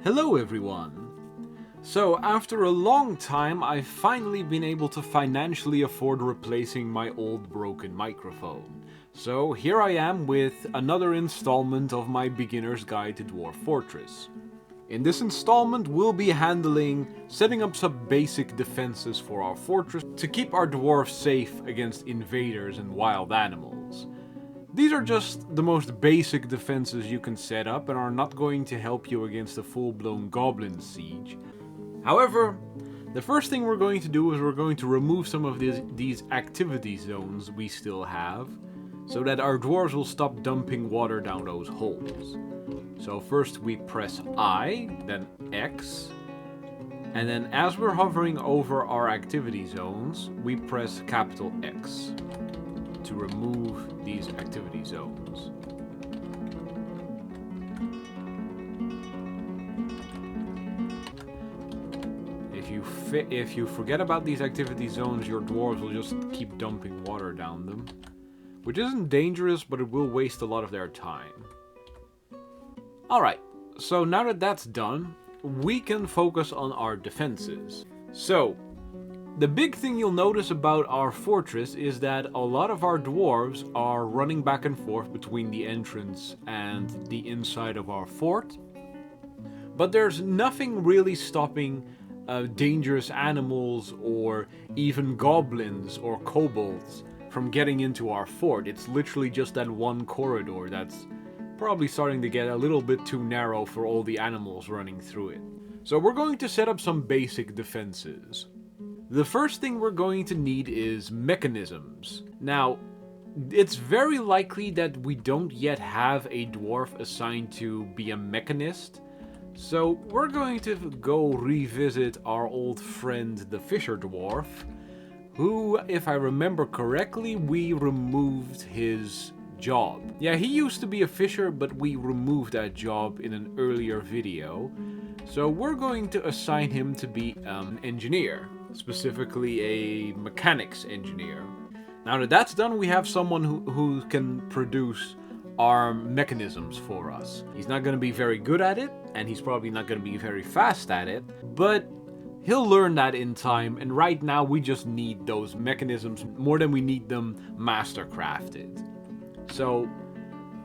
Hello everyone! So after a long time I've finally been able to financially afford replacing my old broken microphone. So here I am with another installment of my beginner's guide to Dwarf Fortress. In this installment we'll be handling setting up some basic defenses for our fortress to keep our dwarves safe against invaders and wild animals. These are just the most basic defenses you can set up and are not going to help you against a full-blown goblin siege. However, the first thing we're going to do is we're going to remove some of these activity zones we still have, so that our dwarves will stop dumping water down those holes. So first we press I, then X, and then as we're hovering over our activity zones, we press capital X to remove these activity zones. If you forget about these activity zones, your dwarves will just keep dumping water down them, which isn't dangerous, but it will waste a lot of their time. Alright, so now that that's done, we can focus on our defenses. So, the big thing you'll notice about our fortress is that a lot of our dwarves are running back and forth between the entrance and the inside of our fort. But there's nothing really stopping dangerous animals or even goblins or kobolds from getting into our fort. It's literally just that one corridor that's probably starting to get a little bit too narrow for all the animals running through it. So we're going to set up some basic defenses. The first thing we're going to need is mechanisms. Now, it's very likely that we don't yet have a dwarf assigned to be a mechanist, so we're going to go revisit our old friend the Fisher Dwarf, who, if I remember correctly, we removed his job. Yeah, he used to be a fisher, but we removed that job in an earlier video, so we're going to assign him to be an engineer. Specifically a mechanics engineer. Now that that's done, we have someone who can produce our mechanisms for us. He's not going to be very good at it, and he's probably not going to be very fast at it, but he'll learn that in time, and right now we just need those mechanisms more than we need them mastercrafted. So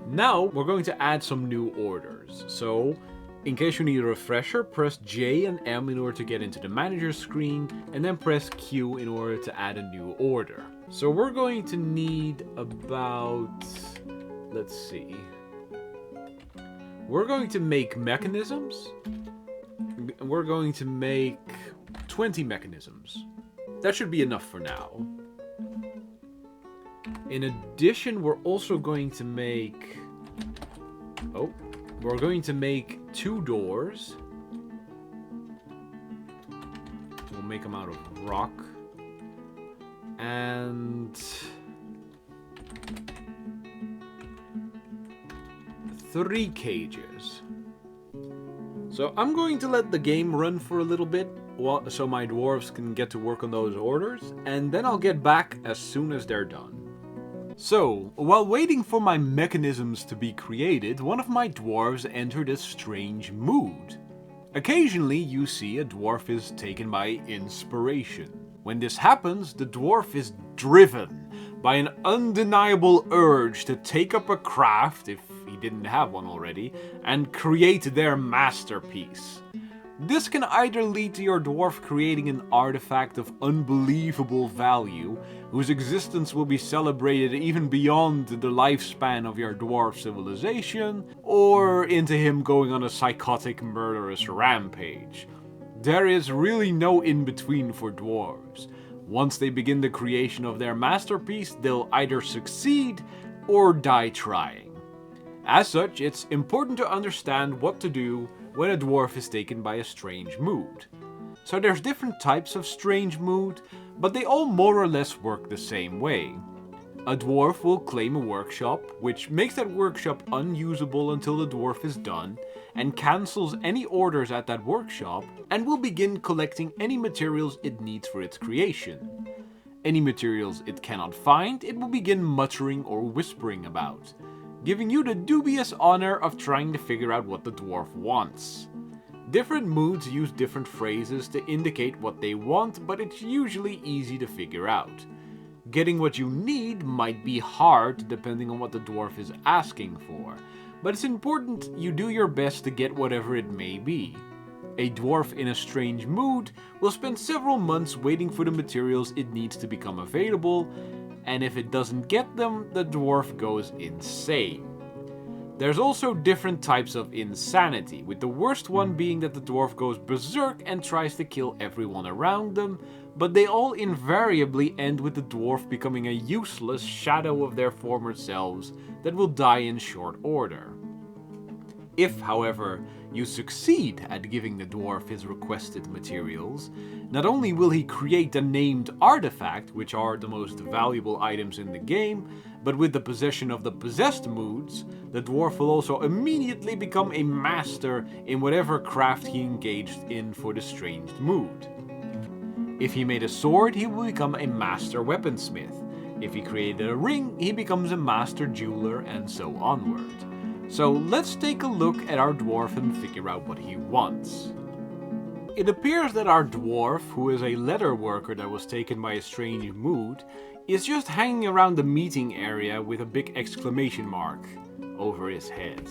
now we're going to add some new orders. So in case you need a refresher, press J and M in order to get into the manager screen, and then press Q in order to add a new order. So we're going to need about, let's see, we're going to make mechanisms. We're going to make 20 mechanisms. That should be enough for now. In addition, we're also going to make, we're going to make 2 doors. We'll make them out of rock. And 3 cages. So I'm going to let the game run for a little bit so my dwarves can get to work on those orders, and then I'll get back as soon as they're done. So, while waiting for my mechanisms to be created, one of my dwarves entered a strange mood. Occasionally, you see a dwarf is taken by inspiration. When this happens, the dwarf is driven by an undeniable urge to take up a craft, if he didn't have one already, and create their masterpiece. This can either lead to your dwarf creating an artifact of unbelievable value, whose existence will be celebrated even beyond the lifespan of your dwarf civilization, or into him going on a psychotic murderous rampage. There is really no in-between for dwarves. Once they begin the creation of their masterpiece, they'll either succeed or die trying. As such, it's important to understand what to do when a dwarf is taken by a strange mood. So there's different types of strange mood, but they all more or less work the same way. A dwarf will claim a workshop, which makes that workshop unusable until the dwarf is done, and cancels any orders at that workshop, and will begin collecting any materials it needs for its creation. Any materials it cannot find, it will begin muttering or whispering about, giving you the dubious honor of trying to figure out what the dwarf wants. Different moods use different phrases to indicate what they want, but it's usually easy to figure out. Getting what you need might be hard depending on what the dwarf is asking for, but it's important you do your best to get whatever it may be. A dwarf in a strange mood will spend several months waiting for the materials it needs to become available, and if it doesn't get them, the dwarf goes insane. There's also different types of insanity, with the worst one being that the dwarf goes berserk and tries to kill everyone around them, but they all invariably end with the dwarf becoming a useless shadow of their former selves that will die in short order. If, however, you succeed at giving the dwarf his requested materials, not only will he create a named artifact, which are the most valuable items in the game, but with the possession of the possessed moods, the dwarf will also immediately become a master in whatever craft he engaged in for the strange mood. If he made a sword, he will become a master weaponsmith. If he created a ring, he becomes a master jeweler, and so onward. So let's take a look at our dwarf and figure out what he wants. It appears that our dwarf, who is a leather worker that was taken by a strange mood, is just hanging around the meeting area with a big exclamation mark over his head.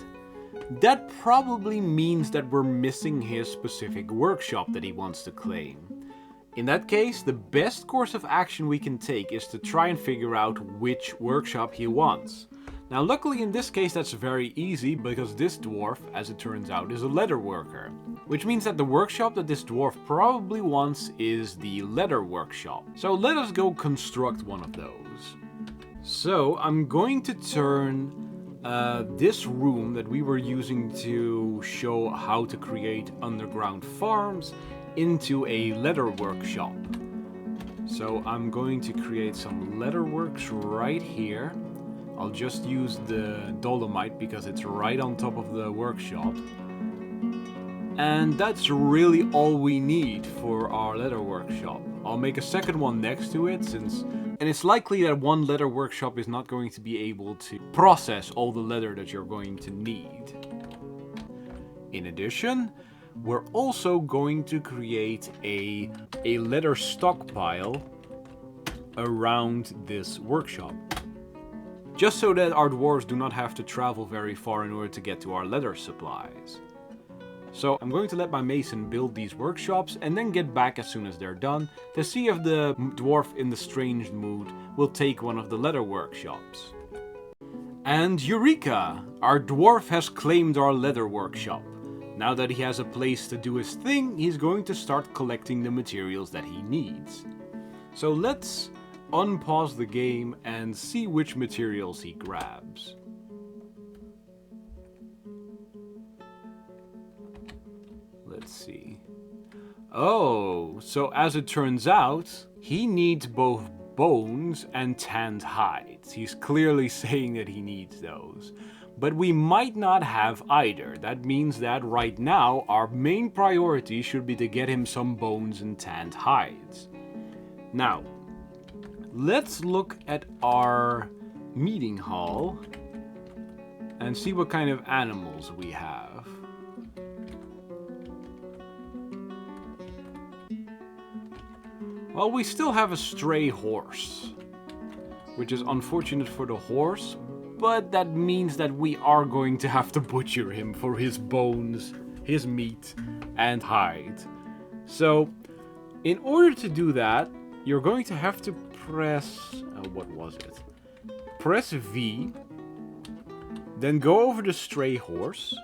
That probably means that we're missing his specific workshop that he wants to claim. In that case, the best course of action we can take is to try and figure out which workshop he wants. Now luckily in this case that's very easy, because this dwarf, as it turns out, is a leather worker. Which means that the workshop that this dwarf probably wants is the leather workshop. So let us go construct one of those. So I'm going to turn this room that we were using to show how to create underground farms into a leather workshop. So I'm going to create some leather works right here. I'll just use the dolomite because it's right on top of the workshop. And that's really all we need for our leather workshop. I'll make a second one next to it and it's likely that one leather workshop is not going to be able to process all the leather that you're going to need. In addition, we're also going to create a leather stockpile around this workshop. Just so that our dwarves do not have to travel very far in order to get to our leather supplies. So I'm going to let my mason build these workshops and then get back as soon as they're done to see if the dwarf in the strange mood will take one of the leather workshops. And Eureka! Our dwarf has claimed our leather workshop. Now that he has a place to do his thing, he's going to start collecting the materials that he needs. So let's unpause the game and see which materials he grabs. Let's see. Oh, so as it turns out, he needs both bones and tanned hides. He's clearly saying that he needs those. But we might not have either. That means that right now our main priority should be to get him some bones and tanned hides. Now, let's look at our meeting hall and see what kind of animals we have. Well, we still have a stray horse, which is unfortunate for the horse, but that means that we are going to have to butcher him for his bones, his meat, and hide. So, in order to do that, you're going to have to press... what was it? Press V, then go over the stray horse,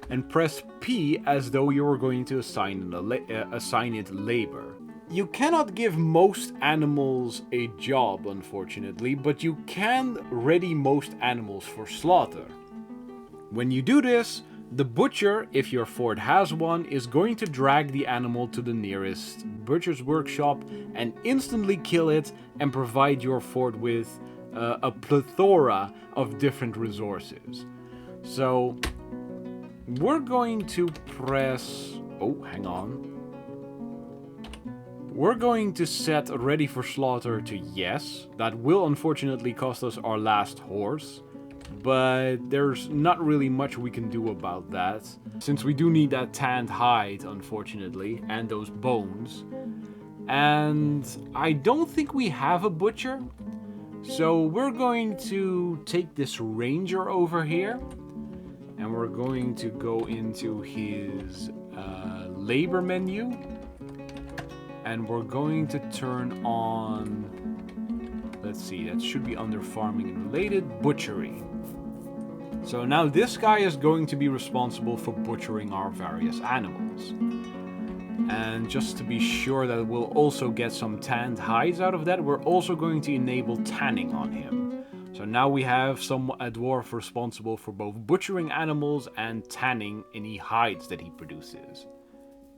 and press P as though you were going to assign it labor. You cannot give most animals a job, unfortunately, but you can ready most animals for slaughter. When you do this, the butcher, if your fort has one, is going to drag the animal to the nearest butcher's workshop and instantly kill it and provide your fort with a plethora of different resources. So, we're going to press... oh, hang on. We're going to set ready for slaughter to yes. That will unfortunately cost us our last horse. but there's not really much we can do about that, since we do need that tanned hide, unfortunately, and those bones. And I don't think we have a butcher, so we're going to take this ranger over here, and we're going to go into his labor menu, and we're going to turn on, let's see, that should be under farming and related, butchery. So now this guy is going to be responsible for butchering our various animals. And just to be sure that we'll also get some tanned hides out of that, we're also going to enable tanning on him. So now we have a dwarf responsible for both butchering animals and tanning any hides that he produces.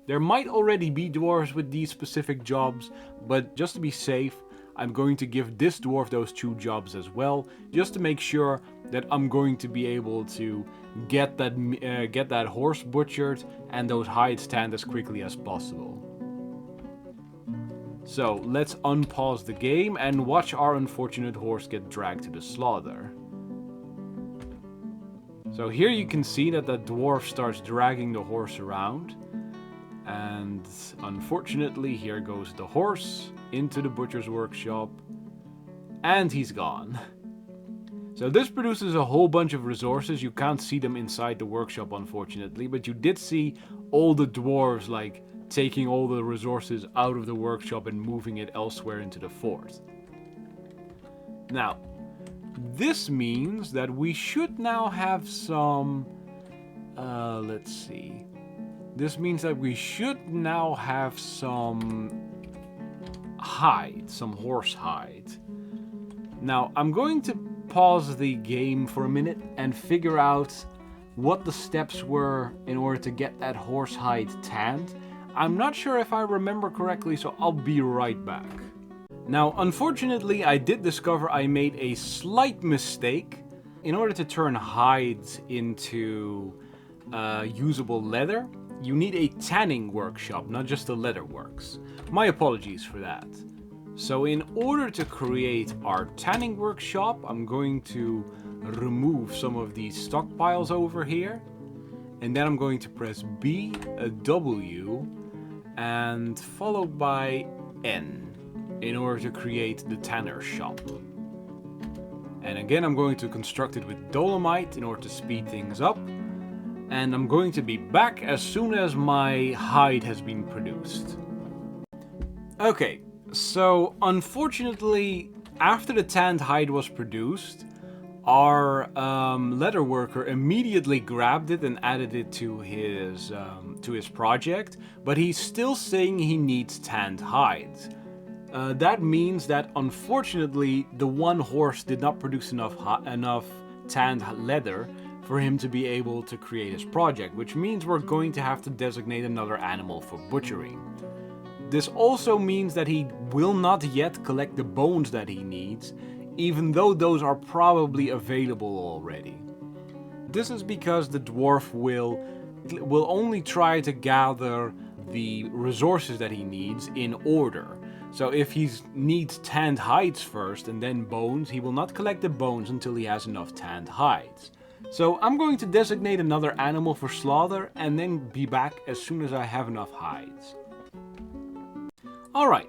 There might already be dwarves with these specific jobs, but just to be safe, I'm going to give this dwarf those 2 jobs as well, just to make sure that I'm going to be able to get that horse butchered and those hides tanned as quickly as possible. So let's unpause the game and watch our unfortunate horse get dragged to the slaughter. So here you can see that the dwarf starts dragging the horse around. And unfortunately, here goes the horse into the butcher's workshop, and he's gone. So this produces a whole bunch of resources. You can't see them inside the workshop, unfortunately, but you did see all the dwarves like taking all the resources out of the workshop and moving it elsewhere into the fort. Now, this means that we should now have some, let's see. This means that we should now have some hide, some horse hide. Now, I'm going to pause the game for a minute and figure out what the steps were in order to get that horse hide tanned. I'm not sure if I remember correctly, so I'll be right back. Now, unfortunately, I did discover I made a slight mistake. In order to turn hides into usable leather, you need a tanning workshop, not just a leather works. My apologies for that. So in order to create our tanning workshop, I'm going to remove some of these stockpiles over here. And then I'm going to press B, a W, and followed by N in order to create the tanner shop. And again, I'm going to construct it with dolomite in order to speed things up. And I'm going to be back as soon as my hide has been produced. Okay, so unfortunately, after the tanned hide was produced, our leather worker immediately grabbed it and added it to his project, but he's still saying he needs tanned hides. That means that unfortunately, the one horse did not produce enough tanned leather for him to be able to create his project, which means we're going to have to designate another animal for butchering. This also means that he will not yet collect the bones that he needs, even though those are probably available already. This is because the dwarf will only try to gather the resources that he needs in order. So if he needs tanned hides first and then bones, he will not collect the bones until he has enough tanned hides. So I'm going to designate another animal for slaughter and then be back as soon as I have enough hides. Alright,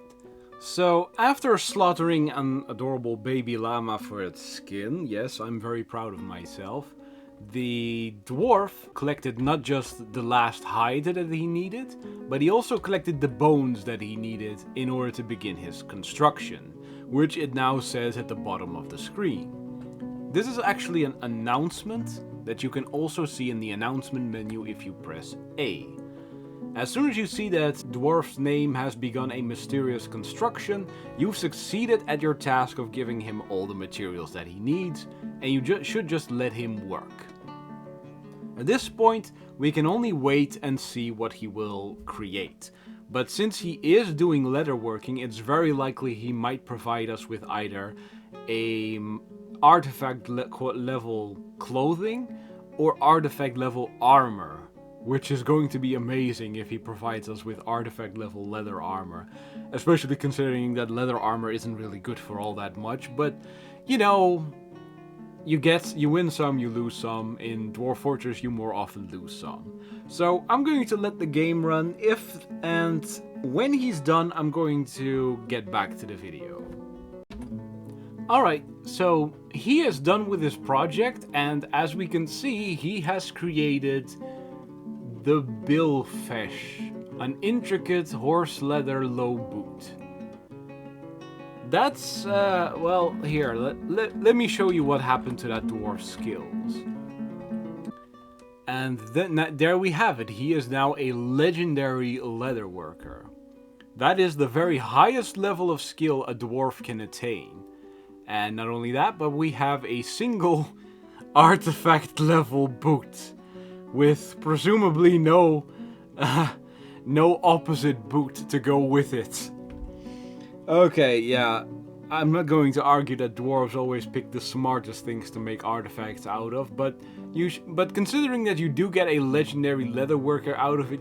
so after slaughtering an adorable baby llama for its skin, yes, I'm very proud of myself, the dwarf collected not just the last hide that he needed, but he also collected the bones that he needed in order to begin his construction, which it now says at the bottom of the screen. This is actually an announcement that you can also see in the announcement menu if you press A. As soon as you see that dwarf's name has begun a mysterious construction, you've succeeded at your task of giving him all the materials that he needs, and you should just let him work. At this point, we can only wait and see what he will create. But since he is doing leatherworking, it's very likely he might provide us with either a artifact level clothing or artifact level armor, which is going to be amazing if he provides us with artifact level leather armor, especially considering that leather armor isn't really good for all that much, but you know, you win some, you lose some. In Dwarf Fortress, you more often lose some. So I'm going to let the game run. If and when he's done, I'm going to get back to the video. Alright, so he is done with his project, and as we can see, he has created the Billfish, an intricate horse leather low boot. That's, well, here, let me show you what happened to that dwarf's skills. And then, there we have it, he is now a legendary leather worker. That is the very highest level of skill a dwarf can attain. And not only that, but we have a single artifact level boot. With presumably no opposite boot to go with it. Okay, yeah, I'm not going to argue that dwarves always pick the smartest things to make artifacts out of, but considering that you do get a legendary leather worker out of it,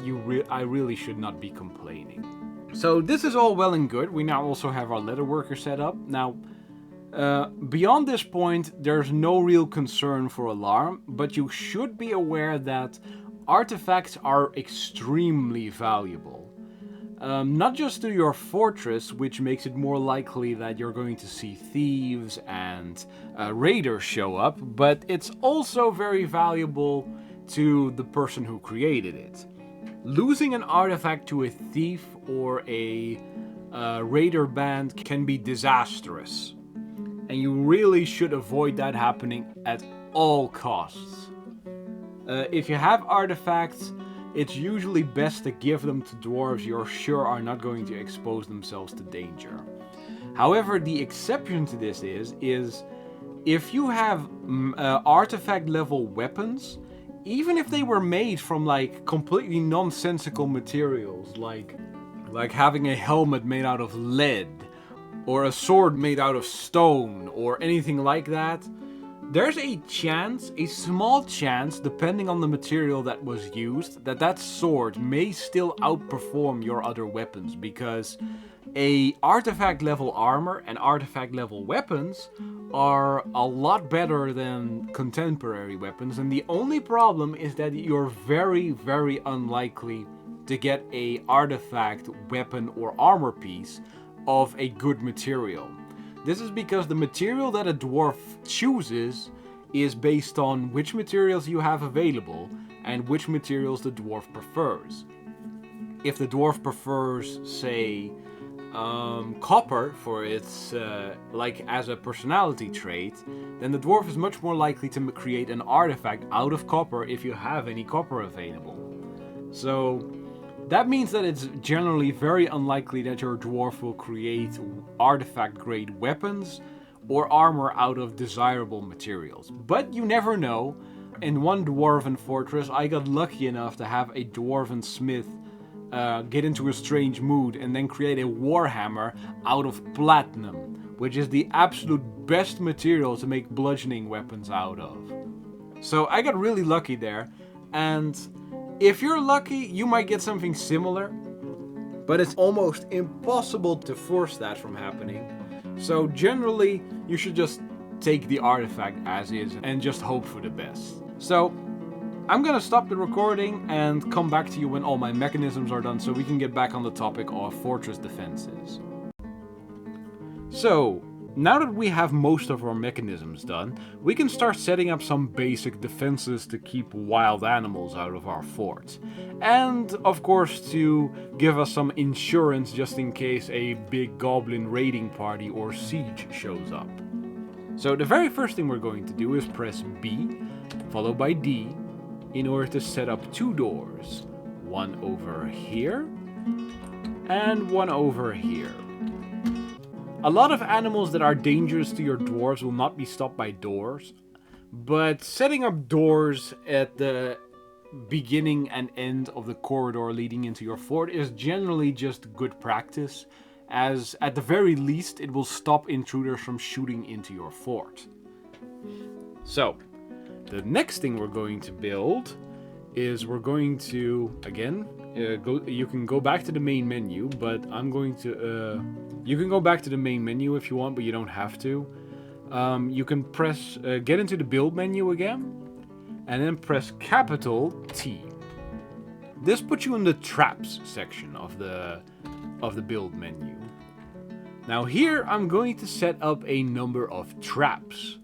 I really should not be complaining. So this is all well and good. We now also have our leather worker set up. Now, beyond this point, there's no real concern for alarm, but you should be aware that artifacts are extremely valuable. Not just to your fortress, which makes it more likely that you're going to see thieves and raiders show up, but it's also very valuable to the person who created it. Losing an artifact to a thief or a raider band can be disastrous, and you really should avoid that happening at all costs. If you have artifacts, it's usually best to give them to dwarves you're sure are not going to expose themselves to danger. However, the exception to this is if you have artifact level weapons, even if they were made from like completely nonsensical materials, like having a helmet made out of lead, or a sword made out of stone, or anything like that, there's a chance, a small chance, depending on the material that was used, that sword may still outperform your other weapons, because a artifact level armor and artifact level weapons are a lot better than contemporary weapons, and the only problem is that you're very, very unlikely to get a artifact weapon or armor piece of a good material. This is because the material that a dwarf chooses is based on which materials you have available and which materials the dwarf prefers. If the dwarf prefers, say, copper for its, like as a personality trait, then the dwarf is much more likely to create an artifact out of copper if you have any copper available. So that means that it's generally very unlikely that your dwarf will create artifact-grade weapons or armor out of desirable materials. But you never know. In one dwarven fortress, I got lucky enough to have a dwarven smith get into a strange mood and then create a warhammer out of platinum, which is the absolute best material to make bludgeoning weapons out of. So I got really lucky there, and if you're lucky, you might get something similar, but it's almost impossible to force that from happening. So generally, you should just take the artifact as is and just hope for the best. So I'm gonna stop the recording and come back to you when all my mechanisms are done so we can get back on the topic of fortress defenses. So, now that we have most of our mechanisms done, we can start setting up some basic defenses to keep wild animals out of our fort. And, of course, to give us some insurance just in case a big goblin raiding party or siege shows up. So the very first thing we're going to do is press B, followed by D, in order to set up two doors. One over here, and one over here. A lot of animals that are dangerous to your dwarves will not be stopped by doors, but setting up doors at the beginning and end of the corridor leading into your fort is generally just good practice, as at the very least it will stop intruders from shooting into your fort. So, the next thing we're going to build is we're going to, again, you can go back to the main menu, but I'm going to, you can go back to the main menu if you want, but you don't have to. you can press get into the build menu again, and then press capital T. This puts you in the traps section of the build menu. Now here I'm going to set up a number of traps.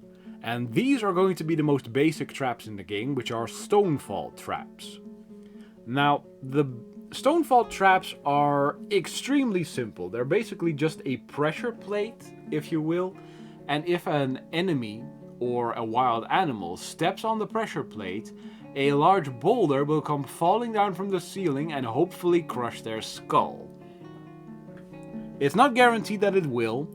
And these are going to be the most basic traps in the game, which are Stonefall traps. Now, the Stonefall traps are extremely simple. They're basically just a pressure plate, if you will. And if an enemy or a wild animal steps on the pressure plate, a large boulder will come falling down from the ceiling and hopefully crush their skull. It's not guaranteed that it will.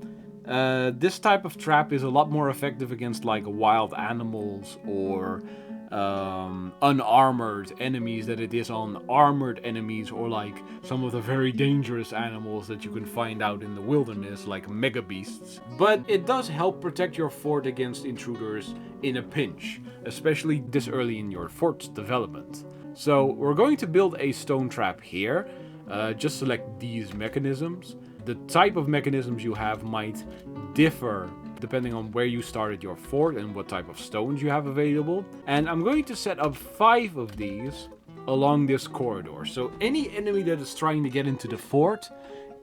This type of trap is a lot more effective against like wild animals or unarmored enemies than it is on armored enemies or like some of the very dangerous animals that you can find out in the wilderness like mega beasts. But it does help protect your fort against intruders in a pinch, especially this early in your fort's development. So we're going to build a stone trap here. Just select these mechanisms. The type of mechanisms you have might differ depending on where you started your fort and what type of stones you have available. And I'm going to set up 5 of these along this corridor. So any enemy that is trying to get into the fort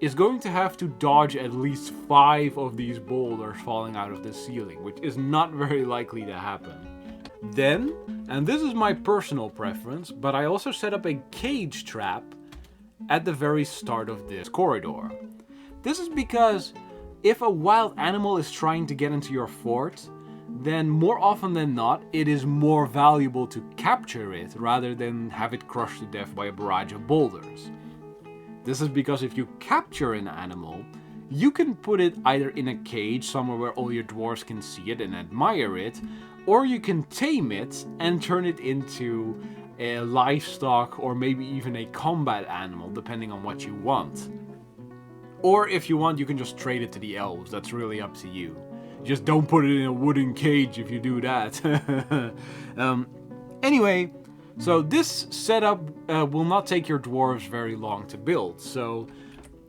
is going to have to dodge at least 5 of these boulders falling out of the ceiling, which is not very likely to happen. Then, and this is my personal preference, but I also set up a cage trap at the very start of this corridor. This is because if a wild animal is trying to get into your fort, then more often than not, it is more valuable to capture it rather than have it crushed to death by a barrage of boulders. This is because if you capture an animal, you can put it either in a cage somewhere where all your dwarves can see it and admire it, or you can tame it and turn it into a livestock or maybe even a combat animal, depending on what you want. Or if you want, you can just trade it to the elves. That's really up to you. Just don't put it in a wooden cage if you do that. Anyway, so this setup will not take your dwarves very long to build. So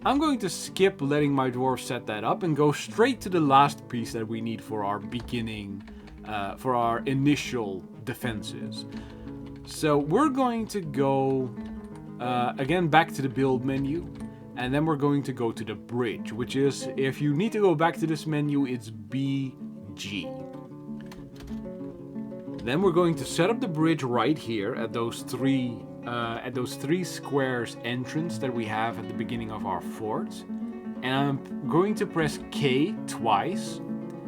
I'm going to skip letting my dwarves set that up and go straight to the last piece that we need for our beginning, for our initial defenses. So we're going to go again back to the build menu. And then we're going to go to the bridge, which is, if you need to go back to this menu, it's BG. Then we're going to set up the bridge right here at those three squares entrance that we have at the beginning of our fort. And I'm going to press K twice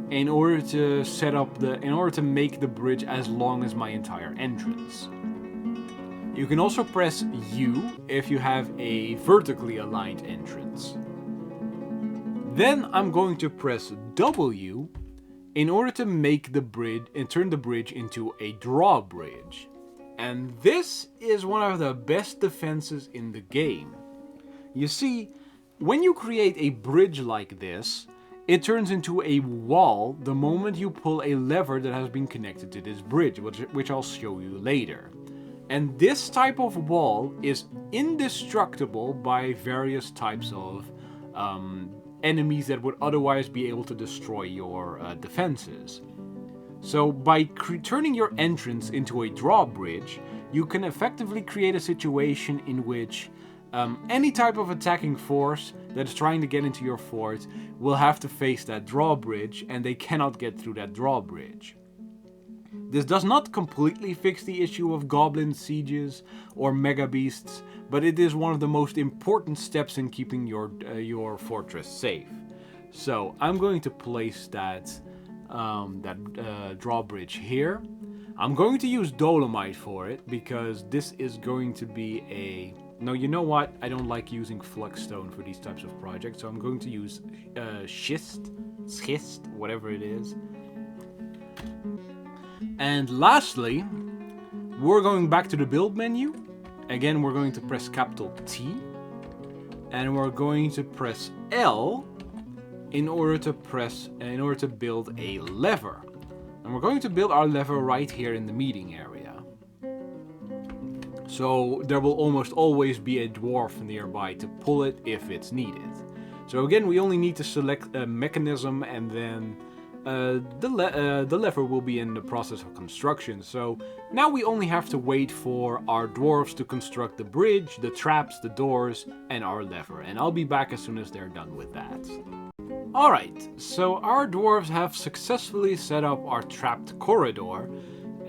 in order to make the bridge as long as my entire entrance. You can also press U if you have a vertically aligned entrance. Then I'm going to press W in order to make the bridge and turn the bridge into a drawbridge. And this is one of the best defenses in the game. You see, when you create a bridge like this, it turns into a wall the moment you pull a lever that has been connected to this bridge, which I'll show you later. And this type of wall is indestructible by various types of enemies that would otherwise be able to destroy your defenses. So by turning your entrance into a drawbridge, you can effectively create a situation in which any type of attacking force that is trying to get into your fort will have to face that drawbridge, and they cannot get through that drawbridge. This does not completely fix the issue of goblin sieges or mega beasts, but it is one of the most important steps in keeping your fortress safe. So I'm going to place that drawbridge here. I'm going to use dolomite for it because this is going to be a... No, you know what? I don't like using flux-stone for these types of projects, so I'm going to use schist, whatever it is. And lastly, we're going back to the build menu. Again, we're going to press capital T. And we're going to press L in order to build a lever. And we're going to build our lever right here in the meeting area. So there will almost always be a dwarf nearby to pull it if it's needed. So again, we only need to select a mechanism and then the lever will be in the process of construction. So now we only have to wait for our dwarves to construct the bridge, the traps, the doors, and our lever. And I'll be back as soon as they're done with that. Alright, so our dwarves have successfully set up our trapped corridor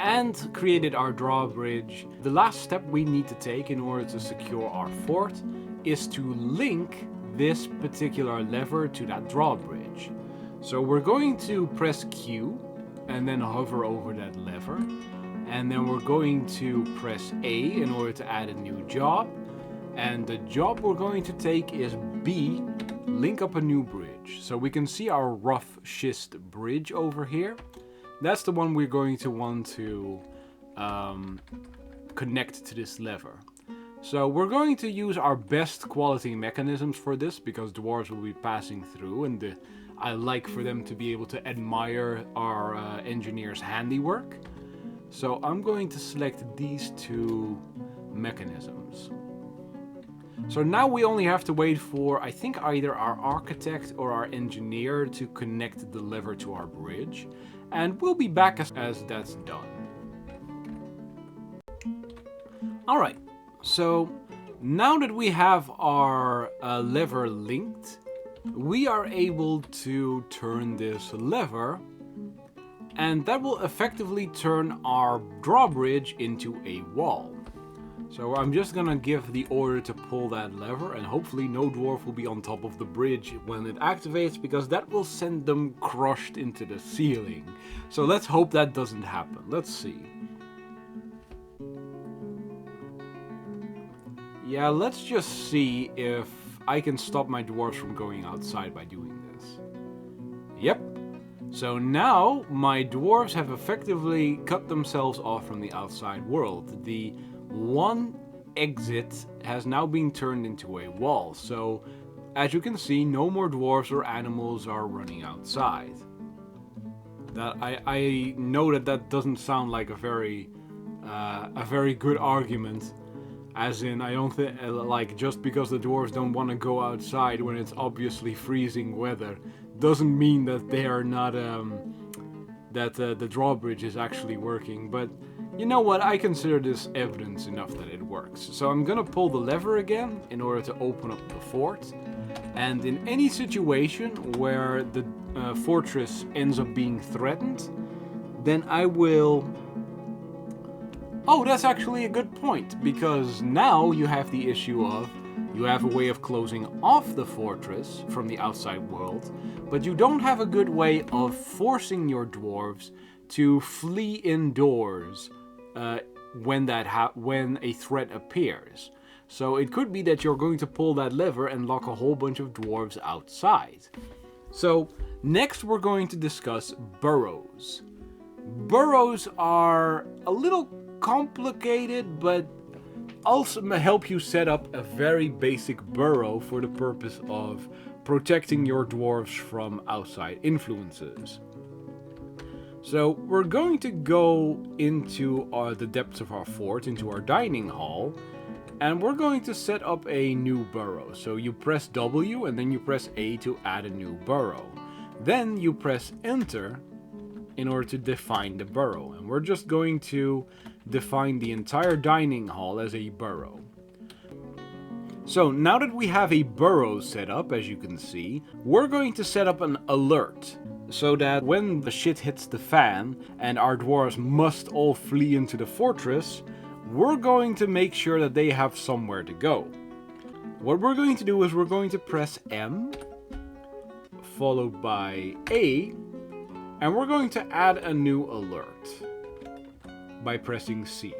and created our drawbridge. The last step we need to take in order to secure our fort is to link this particular lever to that drawbridge. So we're going to press Q and then hover over that lever, and then we're going to press A in order to add a new job, and the job we're going to take is B, link up a new bridge. So we can see our rough schist bridge over here. That's the one we're going to want to connect to this lever. So we're going to use our best quality mechanisms for this, because dwarves will be passing through, and I like for them to be able to admire our engineer's handiwork. So I'm going to select these two mechanisms. So now we only have to wait for, I think, either our architect or our engineer to connect the lever to our bridge. And we'll be back as that's done. Alright, so now that we have our lever linked, we are able to turn this lever, and that will effectively turn our drawbridge into a wall. So I'm just gonna give the order to pull that lever, and hopefully no dwarf will be on top of the bridge when it activates, because that will send them crushed into the ceiling. So let's hope that doesn't happen. Let's see. Yeah, let's just see if I can stop my dwarves from going outside by doing this. Yep. So now my dwarves have effectively cut themselves off from the outside world. The one exit has now been turned into a wall. So as you can see, no more dwarves or animals are running outside. That I know that doesn't sound like a very good argument. As in, I don't think, like, just because the dwarves don't want to go outside when it's obviously freezing weather, doesn't mean that they are not, that the drawbridge is actually working. But you know what, I consider this evidence enough that it works. So I'm gonna pull the lever again in order to open up the fort. And in any situation where the fortress ends up being threatened, then I will... Oh, that's actually a good point, because now you have the issue of, you have a way of closing off the fortress from the outside world, but you don't have a good way of forcing your dwarves to flee indoors when a threat appears. So it could be that you're going to pull that lever and lock a whole bunch of dwarves outside. So next we're going to discuss burrows. Burrows are a little complicated, but also help you set up a very basic burrow for the purpose of protecting your dwarves from outside influences. So we're going to go into the depths of our fort, into our dining hall, and we're going to set up a new burrow. So you press W and then you press A to add a new burrow. Then you press Enter in order to define the burrow, and we're just going to define the entire dining hall as a burrow. So now that we have a burrow set up, as you can see, we're going to set up an alert, so that when the shit hits the fan and our dwarves must all flee into the fortress, we're going to make sure that they have somewhere to go. What we're going to do is we're going to press M, followed by A, and we're going to add a new alert by pressing C.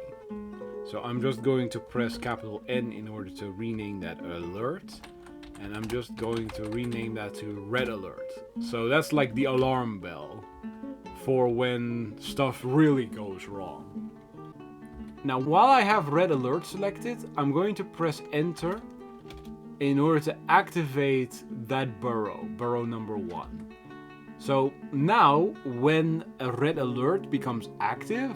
So I'm just going to press capital N in order to rename that alert. And I'm just going to rename that to red alert. So that's like the alarm bell for when stuff really goes wrong. Now while I have red alert selected, I'm going to press enter in order to activate that burrow number 1. So now, when a red alert becomes active,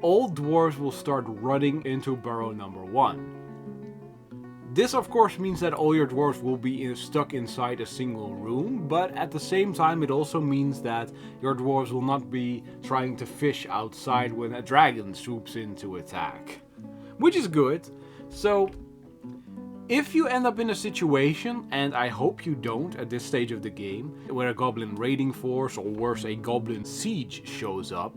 all dwarves will start running into burrow number 1. This of course means that all your dwarves will be stuck inside a single room, but at the same time it also means that your dwarves will not be trying to fish outside when a dragon swoops in to attack. Which is good. So if you end up in a situation, and I hope you don't at this stage of the game, where a goblin raiding force or worse a goblin siege shows up,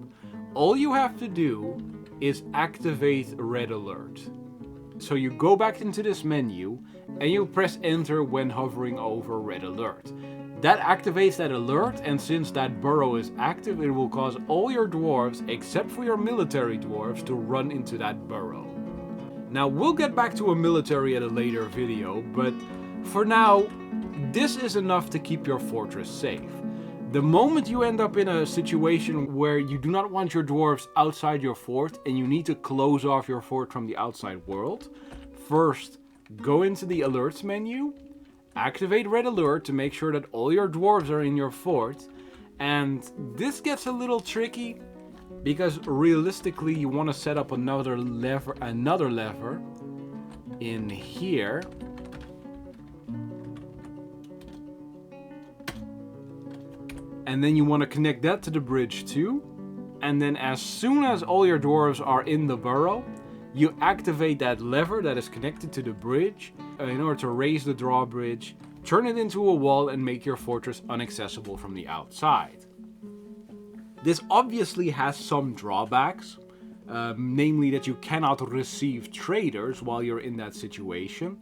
all you have to do is activate Red Alert. So you go back into this menu and you press enter when hovering over Red Alert. That activates that alert, and since that burrow is active, it will cause all your dwarves, except for your military dwarves, to run into that burrow. Now we'll get back to a military at a later video, but for now, this is enough to keep your fortress safe. The moment you end up in a situation where you do not want your dwarves outside your fort and you need to close off your fort from the outside world, first go into the alerts menu, activate Red Alert to make sure that all your dwarves are in your fort, and this gets a little tricky because realistically you want to set up another lever in here. And then you want to connect that to the bridge too. And then as soon as all your dwarves are in the burrow, you activate that lever that is connected to the bridge in order to raise the drawbridge, turn it into a wall and make your fortress inaccessible from the outside. This obviously has some drawbacks, namely that you cannot receive traders while you're in that situation.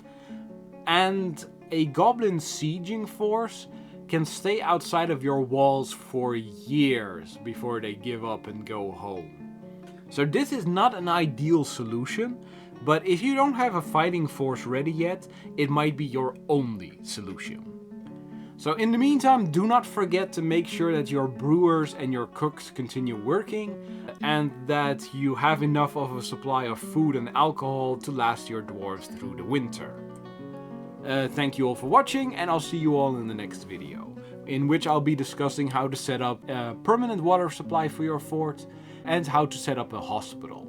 And a goblin sieging force can stay outside of your walls for years before they give up and go home. So this is not an ideal solution, but if you don't have a fighting force ready yet, it might be your only solution. So in the meantime, do not forget to make sure that your brewers and your cooks continue working and that you have enough of a supply of food and alcohol to last your dwarves through the winter. Thank you all for watching, and I'll see you all in the next video, in which I'll be discussing how to set up a permanent water supply for your fort and how to set up a hospital.